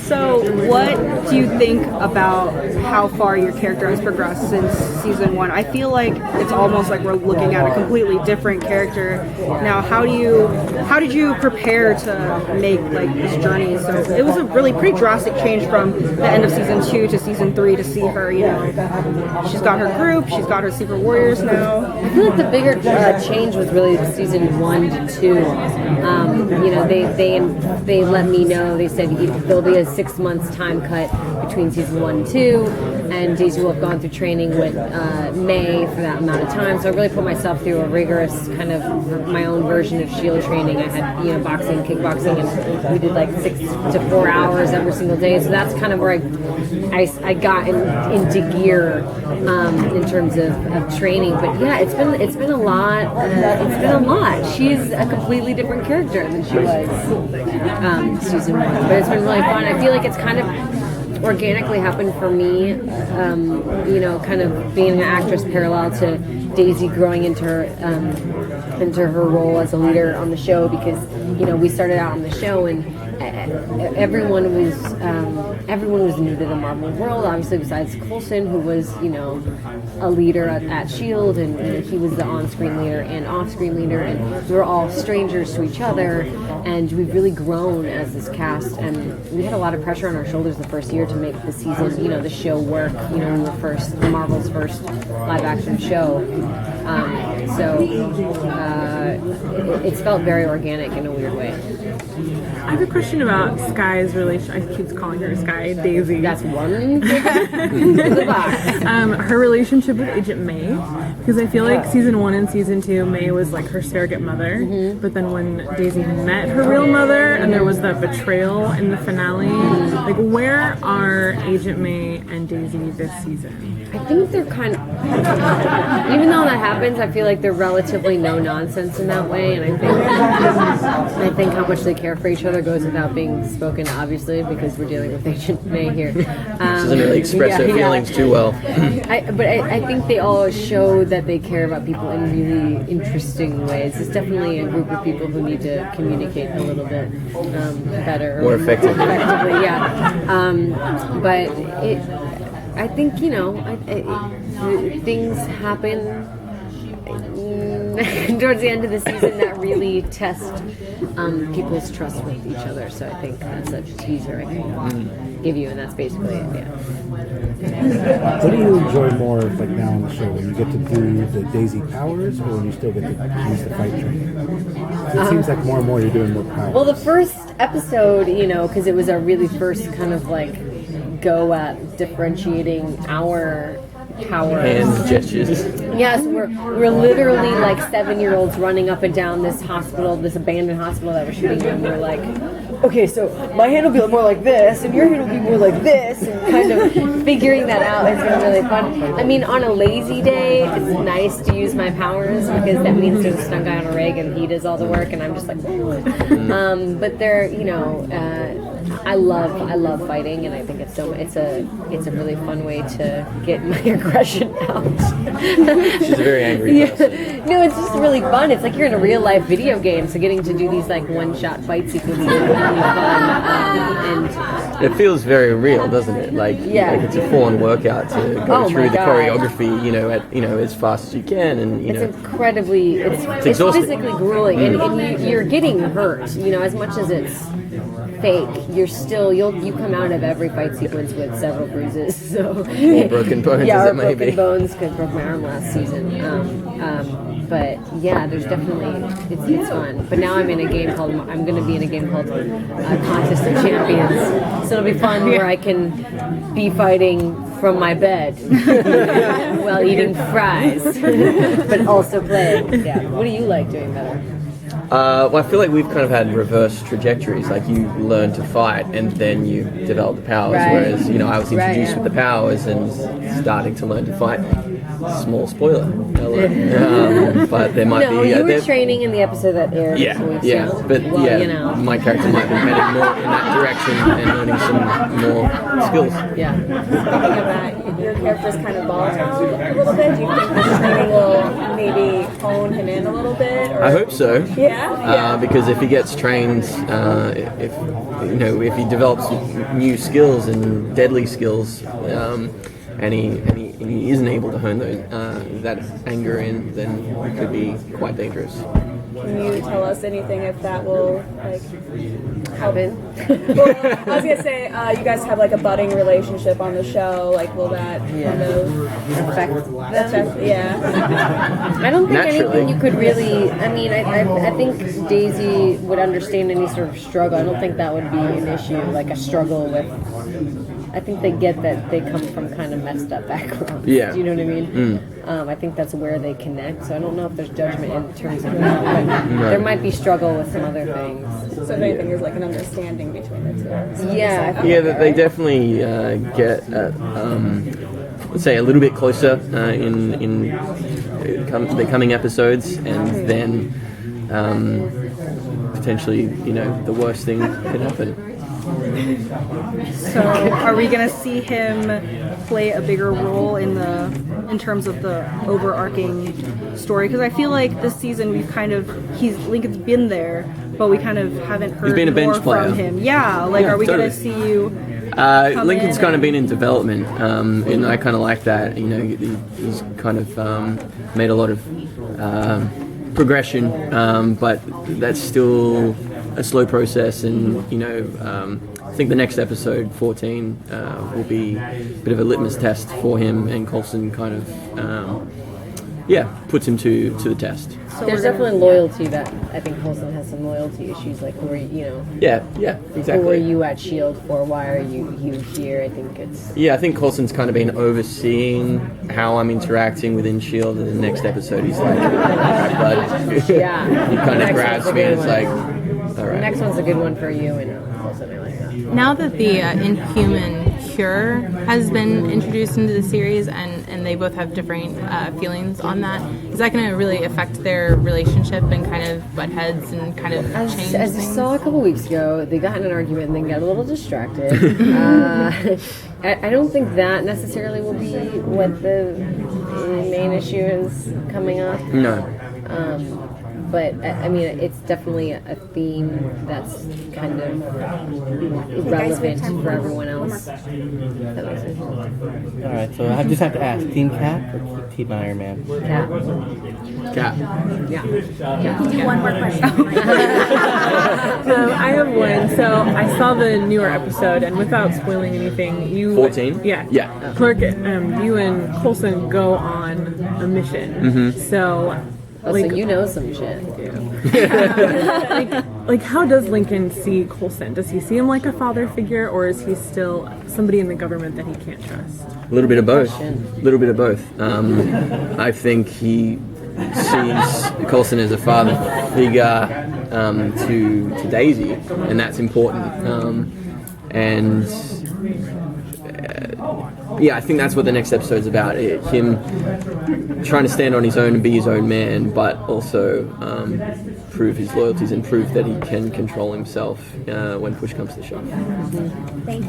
So, what do you think about how far your character has progressed since season 1? I feel like it's almost like we're looking at a completely different character now. How did you prepare to make like this journey? So it was a really pretty drastic change from the end of season 2 to season 3 to see her. She's got her group, she's got her secret warriors now. I feel like the bigger change was really season 1 to 2. They let me know. They said there'll be a 6 months time cut between season 1 and 2, and Daisy will have gone through training with May for that amount of time. So I really put myself through a rigorous kind of my own version of shield training. I had boxing, kickboxing, and we did like 6 to 4 hours every single day. So that's kind of where I got into gear in terms of training. But yeah, it's been a lot. It's been a lot. She's a completely different character than she was season 1. But it's been really fun. I feel like it's kind of organically happened for me, kind of being an actress parallel to Daisy growing into her role as a leader on the show, because we started out on the show and everyone was new to the Marvel world, obviously, besides Coulson, who was a leader at SHIELD, and he was the on-screen leader and off-screen leader, and we were all strangers to each other, and we've really grown as this cast, and we had a lot of pressure on our shoulders the first year to make the season, the show work. We were Marvel's first live-action show, so it's felt very organic in a weird way. I have a question about Skye's relation. I keep calling her Skye, Daisy. That's one. Her relationship with Agent May, because I feel like season 1 and season 2, May was like her surrogate mother, but then when Daisy met her real mother, and there was that betrayal in the finale, like where are Agent May and Daisy this season? I think they're kind of, even though that happens, I feel like they're relatively no nonsense in that way, and I think how much they care for each other goes without being spoken, obviously, because we're dealing with Agent May here. She doesn't really express her feelings too well. I think they all show that they care about people in really interesting ways. It's definitely a group of people who need to communicate a little bit better. More effectively. Yeah. But I think, things happen towards the end of the season that really test people's trust with each other. So I think that's a teaser I can give you, and that's basically it. Yeah. What do you enjoy more of, like, now on the show? When you get to do the Daisy powers, or when you still get to use the fight training? It seems like more and more you're doing more powers. Well, the first episode, because it was our really first kind of like go at differentiating our powers. Hand gestures. Yes, we're literally like 7-year-olds running up and down this hospital, this abandoned hospital that we're shooting in. We're like, okay, so my hand will be more like this, and your hand will be more like this, and kind of figuring that out has been really fun. I mean, on a lazy day, it's nice to use my powers, because that means there's a stunt guy on a rig and he does all the work, and I'm just like, but they're, I love fighting, and I think it's a really fun way to get my aggression out. She's a very angry person. No, it's just really fun. It's like you're in a real life video game, so getting to do these like one-shot fight sequences is really fun. And it feels very real, doesn't it? Like it's a full-on workout to go through the choreography, as fast as you can, and it's incredibly, it's physically grueling, and you're getting hurt. As much as it's fake, you come out of every fight sequence with several bruises. So broken bones, yeah, as or it may broken be. bones, because I broke my arm last season. But yeah, there's definitely it's fun. But now I'm going to be in a game called Contest of Champions. So it'll be fun where I can be fighting from my bed while eating fries, but also playing. Yeah. What do you like doing better? Well, I feel like we've kind of had reverse trajectories. Like you learn to fight and then you develop the powers, whereas I was introduced with the powers and starting to learn to fight. Small spoiler, but there might be. No, you were training in the episode that aired. My character might be heading more in that direction and learning some more skills. Yeah. Speaking of that, your character's kind of volatile a little bit. Do you think this training will maybe hone him in a little bit? Or? I hope so. Yeah. Because if he gets trained, if he develops new skills and deadly skills, and he isn't able to hone that anger in, then it could be quite dangerous. Can you tell us anything if that will Happen. Well, I was gonna say you guys have like a budding relationship on the show. Like, will that kind of affect? Yeah. I don't think Naturally. anything you could really. I mean, I think Daisy would understand any sort of struggle. I don't think that would be an issue, like a struggle with. I think they get that they come from kind of messed up backgrounds. Yeah. Do you know what I mean? I think that's where they connect. So I don't know if there's judgment in terms of that, but there might be struggle with some other things. So if anything, there's like an understanding between the two. Yeah. I think Yeah, they definitely get, let's say, a little bit closer in the coming episodes, and then potentially, the worst thing could happen. So, are we gonna see him play a bigger role in terms of the overarching story? Because I feel like this season Lincoln's been there, but we kind of haven't heard been a bench more player. from him. Yeah, are we totally. gonna see you? Lincoln's kind of been in development, and I kind of like that. He's kind of made a lot of progression, but that's still a slow process. And I think the next episode, 14, will be a bit of a litmus test for him, and Coulson kind of puts him to the test. So there's definitely loyalty that I think Coulson has some loyalty issues, like who are Yeah, exactly. who are you at SHIELD for? Why are you here? I think it's I think Coulson's kind of been overseeing how I'm interacting within SHIELD, and the next episode he's like, bud. Yeah. He kind of Next grabs one's a me and good it's one. like, all the right. next one's a good one for you and Coulson. I like that. Now that the Inhuman cure has been introduced into the series, and they both have different feelings on that, is that going to really affect their relationship and kind of butt heads and kind of change As you things? saw a couple weeks ago, they got in an argument and then got a little distracted. I don't think that necessarily will be what the main issue is coming up. No. But I mean, it's definitely a theme that's kind of relevant for everyone else. That makes sense. All right, so I just have to ask: Team Cap or Team Iron Man? Cap. Cap. One more question. I have one. So I saw the newer episode, and without spoiling anything, you 14? yeah. Clark, you and Coulson go on a mission. So. Oh, so you know some shit. Like, how does Lincoln see Coulson? Does he see him like a father figure, or is he still somebody in the government that he can't trust? A little bit of both. I think he sees Coulson as a father figure to Daisy, and that's important. I think that's what the next episode's about. Him trying to stand on his own and be his own man, but also prove his loyalties and prove that he can control himself when push comes to shove. Thank you.